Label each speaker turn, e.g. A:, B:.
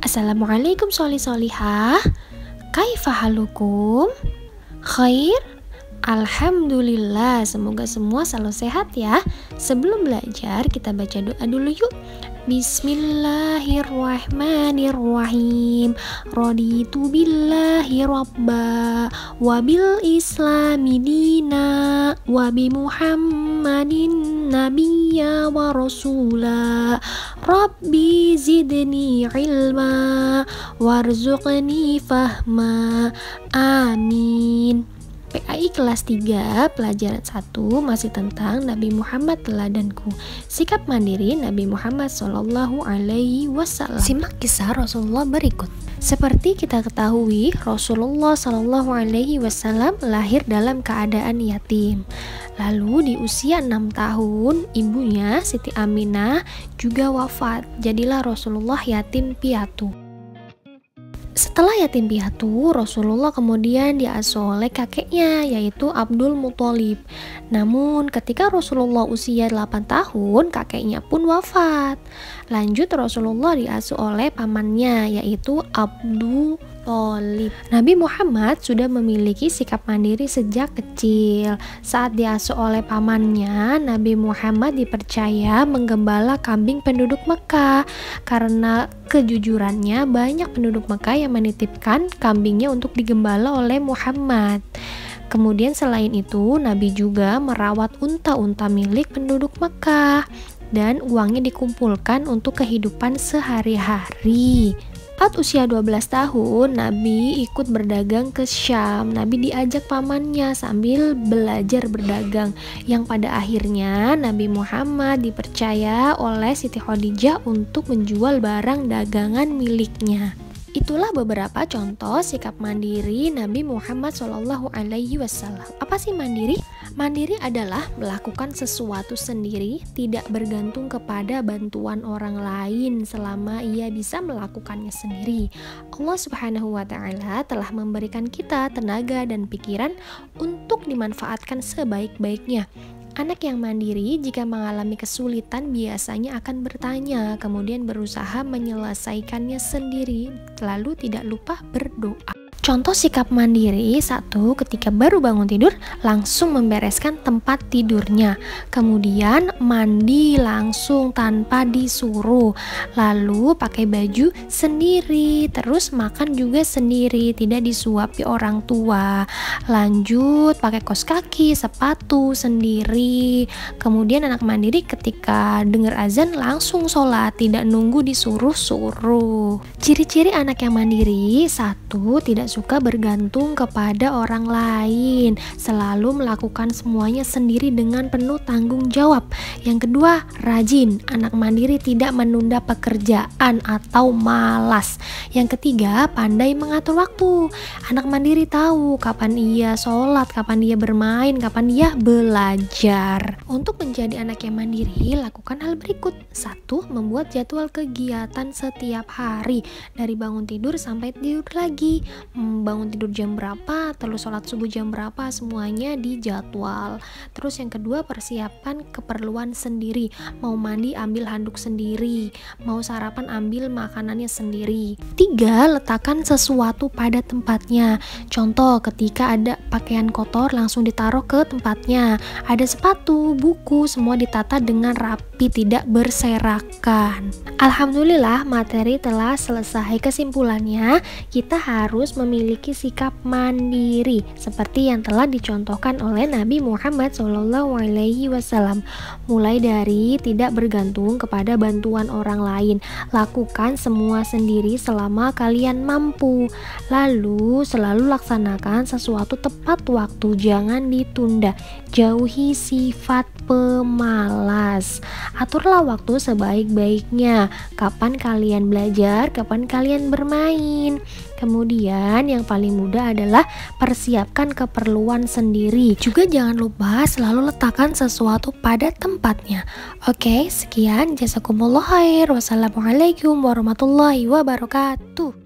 A: Assalamualaikum solihah. Kaifa halukum? Khair? Alhamdulillah, semoga semua selalu sehat ya. Sebelum belajar, kita baca doa dulu yuk. Bismillahirrahmanirrahim. Raditu billahi rabba wa bil islami dina wa bi Muhammadin nabiyya wa rasula. Rabbi zidni ilma warzuqni fahma. Amin. PAI kelas 3 pelajaran 1 masih tentang Nabi Muhammad teladanku. Sikap mandiri Nabi Muhammad Shallallahu Alaihi Wasallam. Simak kisah Rasulullah berikut. Seperti kita ketahui, Rasulullah Shallallahu Alaihi Wasallam lahir dalam keadaan yatim. Lalu di usia 6 tahun, ibunya Siti Aminah juga wafat. Jadilah Rasulullah yatim piatu. Setelah yatim piatu, Rasulullah kemudian diasuh oleh kakeknya, yaitu Abdul Muthalib. Namun ketika Rasulullah usia 8 tahun, kakeknya pun wafat. Lanjut Rasulullah diasuh oleh pamannya, yaitu Abdul Thalib. Nabi Muhammad sudah memiliki sikap mandiri sejak kecil. Saat diasuh oleh pamannya, Nabi Muhammad dipercaya menggembala kambing penduduk Mekah. Karena kejujurannya, banyak penduduk Mekah yang menitipkan kambingnya untuk digembala oleh Muhammad. Kemudian selain itu, Nabi juga merawat unta-unta milik penduduk Mekah dan uangnya dikumpulkan untuk kehidupan sehari-hari. Saat usia 12 tahun, Nabi ikut berdagang ke Syam. Nabi diajak pamannya sambil belajar berdagang, yang pada akhirnya Nabi Muhammad dipercaya oleh Siti Khadijah untuk menjual barang dagangan miliknya. Itulah beberapa contoh sikap mandiri Nabi Muhammad Shallallahu Alaihi Wasallam. Apa sih mandiri? Mandiri adalah melakukan sesuatu sendiri, tidak bergantung kepada bantuan orang lain selama ia bisa melakukannya sendiri. Allah Subhanahu wa Ta'ala telah memberikan kita tenaga dan pikiran untuk dimanfaatkan sebaik-baiknya. Anak yang mandiri jika mengalami kesulitan biasanya akan bertanya, kemudian berusaha menyelesaikannya sendiri, lalu tidak lupa berdoa. Contoh sikap mandiri: 1. Ketika baru bangun tidur, langsung membereskan tempat tidurnya. Kemudian mandi langsung tanpa disuruh. Lalu pakai baju sendiri, terus makan juga sendiri, tidak disuapi orang tua. Lanjut pakai kaos kaki, sepatu sendiri. Kemudian anak mandiri ketika dengar azan langsung sholat, tidak nunggu disuruh-suruh. Ciri-ciri anak yang mandiri: 1. Tidak suka bergantung kepada orang lain, selalu melakukan semuanya sendiri dengan penuh tanggung jawab. Yang kedua, rajin. Anak mandiri tidak menunda pekerjaan atau malas. Yang ketiga, pandai mengatur waktu. Anak mandiri tahu kapan ia sholat, kapan dia bermain, kapan dia belajar. Untuk menjadi anak yang mandiri, lakukan hal berikut. 1. Membuat jadwal kegiatan setiap hari, dari bangun tidur sampai tidur lagi. Bangun tidur jam berapa, terus sholat subuh jam berapa, semuanya dijadwal. Terus yang kedua, persiapan keperluan sendiri. Mau mandi ambil handuk sendiri, mau sarapan ambil makanannya sendiri. 3. Letakkan sesuatu pada tempatnya. Contoh, ketika ada pakaian kotor langsung ditaruh ke tempatnya. Ada sepatu, buku, semua ditata dengan rapi, tidak berserakan. Alhamdulillah, materi telah selesai. Kesimpulannya, kita harus memiliki sikap mandiri seperti yang telah dicontohkan oleh Nabi Muhammad Shallallahu Alaihi Wasallam. Mulai dari tidak bergantung kepada bantuan orang lain, lakukan semua sendiri selama kalian mampu. Lalu selalu laksanakan sesuatu tepat waktu, jangan ditunda. Jauhi sifat pemalas. Aturlah waktu sebaik-baiknya. Kapan kalian belajar, kapan kalian bermain. Kemudian yang paling mudah adalah persiapkan keperluan sendiri. Juga jangan lupa selalu letakkan sesuatu pada tempatnya. Oke, sekian. Jazakumullah khair. Wassalamualaikum warahmatullahi wabarakatuh.